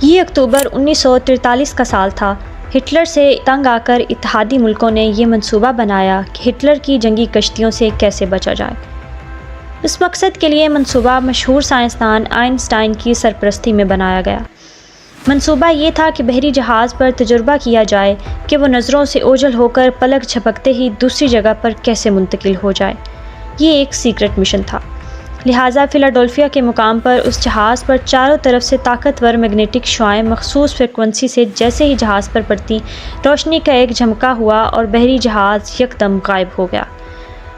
یہ اکتوبر 1943 کا سال تھا۔ ہٹلر سے تنگ آ کر اتحادی ملکوں نے یہ منصوبہ بنایا کہ ہٹلر کی جنگی کشتیوں سے کیسے بچا جائے۔ اس مقصد کے لیے منصوبہ مشہور سائنسدان آئنسٹائن کی سرپرستی میں بنایا گیا۔ منصوبہ یہ تھا کہ بحری جہاز پر تجربہ کیا جائے کہ وہ نظروں سے اوجھل ہو کر پلک جھپکتے ہی دوسری جگہ پر کیسے منتقل ہو جائے۔ یہ ایک سیکرٹ مشن تھا، لہٰذا فلاڈیلفیا کے مقام پر اس جہاز پر چاروں طرف سے طاقتور میگنیٹک شعاعیں مخصوص فریکوینسی سے جیسے ہی جہاز پر پڑتیں، روشنی کا ایک جھمکا ہوا اور بحری جہاز یکدم غائب ہو گیا۔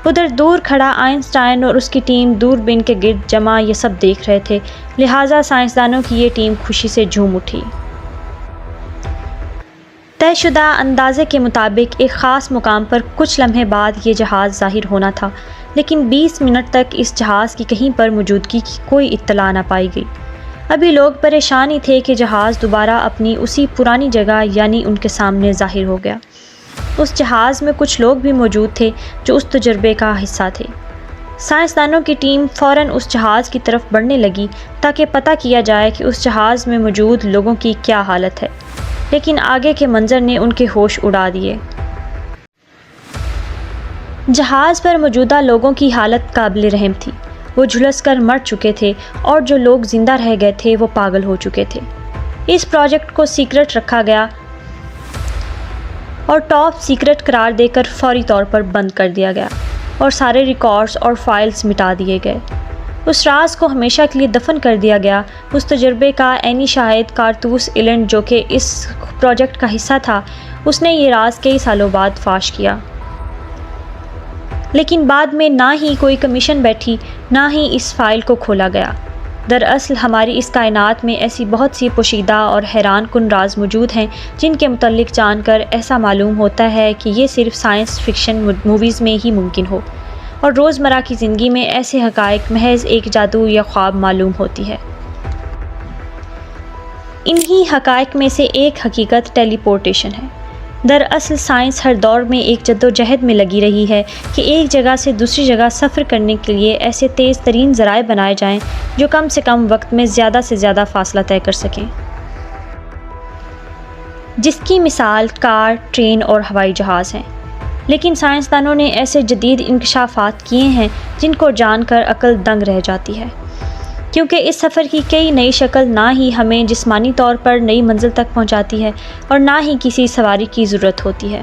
ادھر دور کھڑا آئنسٹائن اور اس کی ٹیم دوربین کے گرد جمع یہ سب دیکھ رہے تھے، لہٰذا سائنسدانوں کی یہ ٹیم خوشی سے جھوم اٹھی۔ طے شدہ اندازے کے مطابق ایک خاص مقام پر کچھ لمحے بعد یہ جہاز ظاہر ہونا تھا، لیکن 20 منٹ تک اس جہاز کی کہیں پر موجودگی کی کوئی اطلاع نہ پائی گئی۔ ابھی لوگ پریشان ہی تھے کہ جہاز دوبارہ اپنی اسی پرانی جگہ یعنی ان کے سامنے ظاہر ہو گیا۔ اس جہاز میں کچھ لوگ بھی موجود تھے جو اس تجربے کا حصہ تھے۔ سائنسدانوں کی ٹیم فوراً اس جہاز کی طرف بڑھنے لگی تاکہ پتہ کیا جائے کہ اس جہاز میں موجود لوگوں کی کیا حالت ہے، لیکن آگے کے منظر نے ان کے ہوش اڑا دیے۔ جہاز پر موجودہ لوگوں کی حالت قابل رحم تھی، وہ جھلس کر مر چکے تھے اور جو لوگ زندہ رہ گئے تھے وہ پاگل ہو چکے تھے۔ اس پروجیکٹ کو سیکرٹ رکھا گیا اور ٹاپ سیکرٹ قرار دے کر فوری طور پر بند کر دیا گیا اور سارے ریکارڈز اور فائلز مٹا دیے گئے۔ اس راز کو ہمیشہ کے لیے دفن کر دیا گیا۔ اس تجربے کا عینی شاہد کارتوس ایلنڈ جو کہ اس پروجیکٹ کا حصہ تھا، اس نے یہ راز کئی سالوں بعد فاش کیا، لیکن بعد میں نہ ہی کوئی کمیشن بیٹھی نہ ہی اس فائل کو کھولا گیا۔ دراصل ہماری اس کائنات میں ایسی بہت سی پوشیدہ اور حیران کن راز موجود ہیں جن کے متعلق جان کر ایسا معلوم ہوتا ہے کہ یہ صرف سائنس فکشن موویز میں ہی ممکن ہو، اور روزمرہ کی زندگی میں ایسے حقائق محض ایک جادو یا خواب معلوم ہوتی ہے۔ انہی حقائق میں سے ایک حقیقت ٹیلی پورٹیشن ہے۔ دراصل سائنس ہر دور میں ایک جدوجہد میں لگی رہی ہے کہ ایک جگہ سے دوسری جگہ سفر کرنے کے لیے ایسے تیز ترین ذرائع بنائے جائیں جو کم سے کم وقت میں زیادہ سے زیادہ فاصلہ طے کر سکیں، جس کی مثال کار، ٹرین اور ہوائی جہاز ہیں۔ لیکن سائنسدانوں نے ایسے جدید انکشافات کیے ہیں جن کو جان کر عقل دنگ رہ جاتی ہے، کیونکہ اس سفر کی کوئی نئی شکل نہ ہی ہمیں جسمانی طور پر نئی منزل تک پہنچاتی ہے اور نہ ہی کسی سواری کی ضرورت ہوتی ہے۔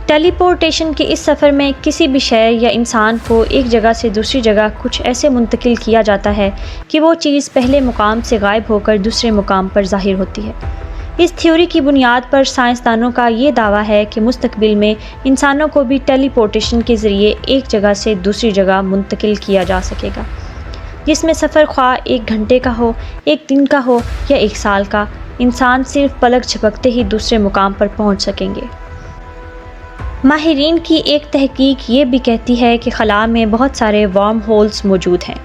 ٹیلی پورٹیشن کے اس سفر میں کسی بھی شے یا انسان کو ایک جگہ سے دوسری جگہ کچھ ایسے منتقل کیا جاتا ہے کہ وہ چیز پہلے مقام سے غائب ہو کر دوسرے مقام پر ظاہر ہوتی ہے۔ اس تھیوری کی بنیاد پر سائنسدانوں کا یہ دعویٰ ہے کہ مستقبل میں انسانوں کو بھی ٹیلی پورٹیشن کے ذریعے ایک جگہ سے دوسری جگہ منتقل کیا جا سکے گا، جس میں سفر خواہ 1 گھنٹے کا ہو، 1 دن کا ہو یا 1 سال کا، انسان صرف پلک جھپکتے ہی دوسرے مقام پر پہنچ سکیں گے۔ ماہرین کی ایک تحقیق یہ بھی کہتی ہے کہ خلا میں بہت سارے وارم ہولز موجود ہیں۔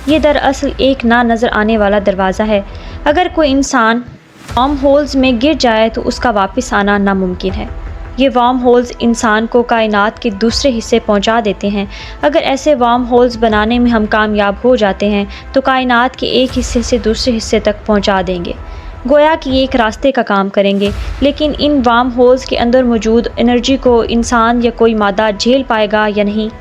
یہ دراصل ایک نہ نظر آنے والا دروازہ ہے۔ اگر کوئی انسان وارم ہولز میں گر جائے تو اس کا واپس آنا ناممکن ہے۔ یہ وارم ہولز انسان کو کائنات کے دوسرے حصے پہنچا دیتے ہیں۔ اگر ایسے وارم ہولز بنانے میں ہم کامیاب ہو جاتے ہیں تو کائنات کے ایک حصے سے دوسرے حصے تک پہنچا دیں گے، گویا کہ یہ ایک راستے کا کام کریں گے۔ لیکن ان وارم ہولز کے اندر موجود انرجی کو انسان یا کوئی مادہ جھیل پائے گا یا نہیں؟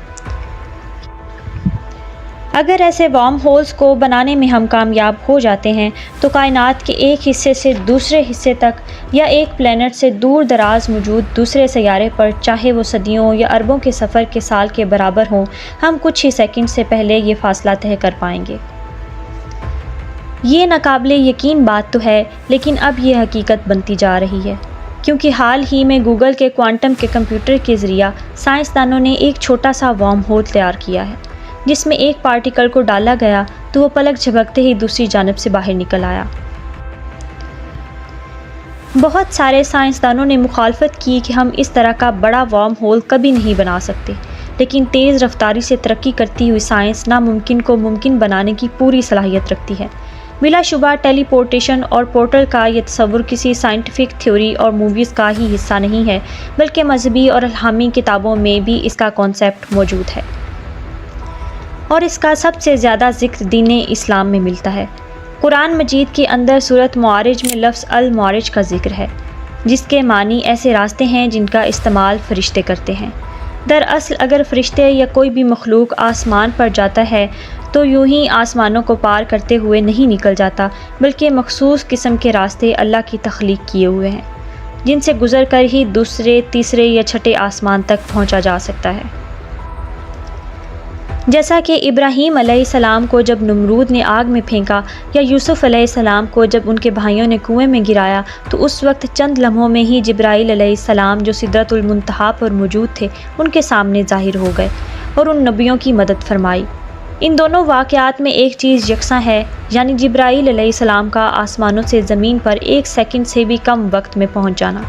اگر ایسے وارم ہولز کو بنانے میں ہم کامیاب ہو جاتے ہیں تو کائنات کے ایک حصے سے دوسرے حصے تک یا ایک پلینٹ سے دور دراز موجود دوسرے سیارے پر، چاہے وہ صدیوں یا اربوں کے سفر کے سال کے برابر ہوں، ہم کچھ ہی سیکنڈ سے پہلے یہ فاصلہ طے کر پائیں گے۔ یہ ناقابل یقین بات تو ہے، لیکن اب یہ حقیقت بنتی جا رہی ہے، کیونکہ حال ہی میں گوگل کے کوانٹم کے کمپیوٹر کے ذریعہ سائنسدانوں نے ایک چھوٹا سا وارم ہول تیار کیا ہے، جس میں ایک پارٹیکل کو ڈالا گیا تو وہ پلک جھپکتے ہی دوسری جانب سے باہر نکل آیا۔ بہت سارے سائنسدانوں نے مخالفت کی کہ ہم اس طرح کا بڑا وارم ہول کبھی نہیں بنا سکتے، لیکن تیز رفتاری سے ترقی کرتی ہوئی سائنس ناممکن کو ممکن بنانے کی پوری صلاحیت رکھتی ہے۔ بلا شبہ ٹیلی پورٹیشن اور پورٹل کا یہ تصور کسی سائنٹیفک تھیوری اور موویز کا ہی حصہ نہیں ہے، بلکہ مذہبی اور الہامی کتابوں میں بھی اس کا کانسیپٹ موجود ہے، اور اس کا سب سے زیادہ ذکر دین اسلام میں ملتا ہے۔ قرآن مجید کے اندر سورۃ معارج میں لفظ المعارج کا ذکر ہے، جس کے معنی ایسے راستے ہیں جن کا استعمال فرشتے کرتے ہیں۔ دراصل اگر فرشتے یا کوئی بھی مخلوق آسمان پر جاتا ہے تو یوں ہی آسمانوں کو پار کرتے ہوئے نہیں نکل جاتا، بلکہ مخصوص قسم کے راستے اللہ کی تخلیق کیے ہوئے ہیں، جن سے گزر کر ہی دوسرے، تیسرے یا چھٹے آسمان تک پہنچا جا سکتا ہے۔ جیسا کہ ابراہیم علیہ السلام کو جب نمرود نے آگ میں پھینکا، یا یوسف علیہ السلام کو جب ان کے بھائیوں نے کنویں میں گرایا، تو اس وقت چند لمحوں میں ہی جبرائیل علیہ السلام جو سدرۃ المنتہا پر موجود تھے ان کے سامنے ظاہر ہو گئے اور ان نبیوں کی مدد فرمائی۔ ان دونوں واقعات میں ایک چیز یکساں ہے، یعنی جبرائیل علیہ السلام کا آسمانوں سے زمین پر 1 سیکنڈ سے بھی کم وقت میں پہنچ جانا۔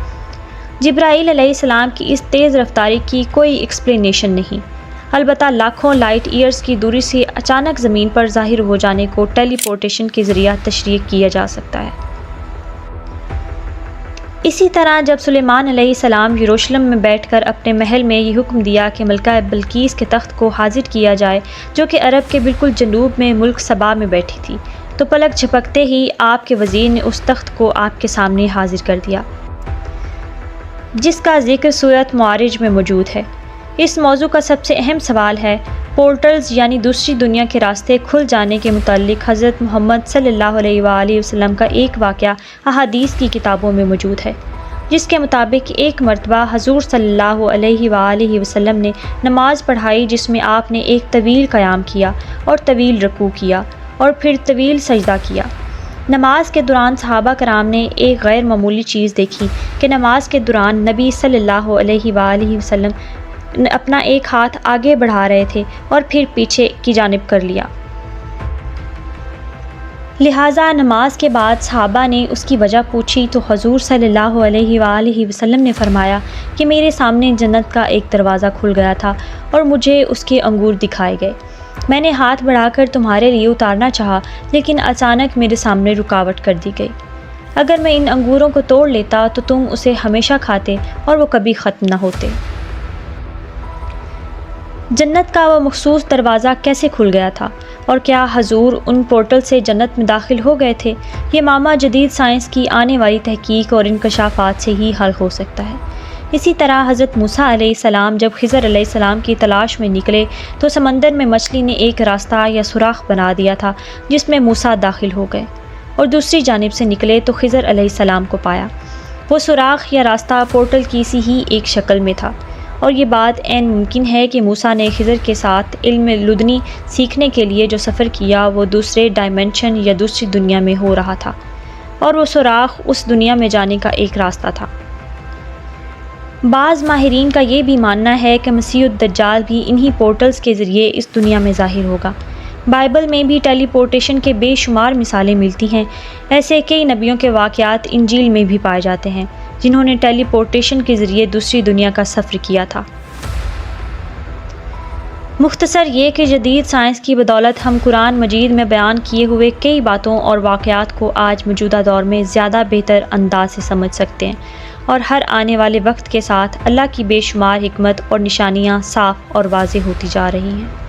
جبرائیل علیہ السلام کی اس تیز رفتاری کی کوئی ایکسپلینیشن نہیں، البتہ لاکھوں لائٹ ایئرز کی دوری سے اچانک زمین پر ظاہر ہو جانے کو ٹیلی پورٹیشن کے ذریعہ تشریح کیا جا سکتا ہے۔ اسی طرح جب سلیمان علیہ السلام یروشلم میں بیٹھ کر اپنے محل میں یہ حکم دیا کہ ملکہ بلقیس کے تخت کو حاضر کیا جائے، جو کہ عرب کے بالکل جنوب میں ملک سبا میں بیٹھی تھی، تو پلک جھپکتے ہی آپ کے وزیر نے اس تخت کو آپ کے سامنے حاضر کر دیا، جس کا ذکر سورۃ معارج میں موجود ہے۔ اس موضوع کا سب سے اہم سوال ہے، پورٹلز یعنی دوسری دنیا کے راستے کھل جانے کے متعلق حضرت محمد صلی اللہ علیہ وآلہ وسلم کا ایک واقعہ احادیث کی کتابوں میں موجود ہے، جس کے مطابق ایک مرتبہ حضور صلی اللہ علیہ وآلہ وسلم نے نماز پڑھائی، جس میں آپ نے ایک طویل قیام کیا اور طویل رکوع کیا اور پھر طویل سجدہ کیا۔ نماز کے دوران صحابہ کرام نے ایک غیر معمولی چیز دیکھی کہ نماز کے دوران نبی صلی اللہ علیہ وآلہ وسلم اپنا ایک ہاتھ آگے بڑھا رہے تھے اور پھر پیچھے کی جانب کر لیا۔ لہٰذا نماز کے بعد صحابہ نے اس کی وجہ پوچھی تو حضور صلی اللہ علیہ وآلہ وسلم نے فرمایا کہ میرے سامنے جنت کا ایک دروازہ کھل گیا تھا اور مجھے اس کے انگور دکھائے گئے۔ میں نے ہاتھ بڑھا کر تمہارے لیے اتارنا چاہا، لیکن اچانک میرے سامنے رکاوٹ کر دی گئی۔ اگر میں ان انگوروں کو توڑ لیتا تو تم اسے ہمیشہ کھاتے اور وہ کبھی ختم نہ ہوتے۔ جنت کا وہ مخصوص دروازہ کیسے کھل گیا تھا، اور کیا حضور ان پورٹل سے جنت میں داخل ہو گئے تھے؟ یہ معمہ جدید سائنس کی آنے والی تحقیق اور انکشافات سے ہی حل ہو سکتا ہے۔ اسی طرح حضرت موسیٰ علیہ السلام جب خضر علیہ السلام کی تلاش میں نکلے تو سمندر میں مچھلی نے ایک راستہ یا سوراخ بنا دیا تھا، جس میں موسیٰ داخل ہو گئے، اور دوسری جانب سے نکلے تو خضر علیہ السلام کو پایا۔ وہ سوراخ یا راستہ پورٹل کی سی ہی ایک شکل میں تھا، اور یہ بات عین ممکن ہے کہ موسیٰ نے خضر کے ساتھ علم لدنی سیکھنے کے لیے جو سفر کیا وہ دوسرے ڈائمنشن یا دوسری دنیا میں ہو رہا تھا، اور وہ سوراخ اس دنیا میں جانے کا ایک راستہ تھا۔ بعض ماہرین کا یہ بھی ماننا ہے کہ مسیح الدجال بھی انہی پورٹلز کے ذریعے اس دنیا میں ظاہر ہوگا۔ بائبل میں بھی ٹیلی پورٹیشن کے بے شمار مثالیں ملتی ہیں۔ ایسے کئی نبیوں کے واقعات انجیل میں بھی پائے جاتے ہیں جنہوں نے ٹیلی پورٹیشن کے ذریعے دوسری دنیا کا سفر کیا تھا۔ مختصر یہ کہ جدید سائنس کی بدولت ہم قرآن مجید میں بیان کیے ہوئے کئی باتوں اور واقعات کو آج موجودہ دور میں زیادہ بہتر انداز سے سمجھ سکتے ہیں، اور ہر آنے والے وقت کے ساتھ اللہ کی بے شمار حکمت اور نشانیاں صاف اور واضح ہوتی جا رہی ہیں۔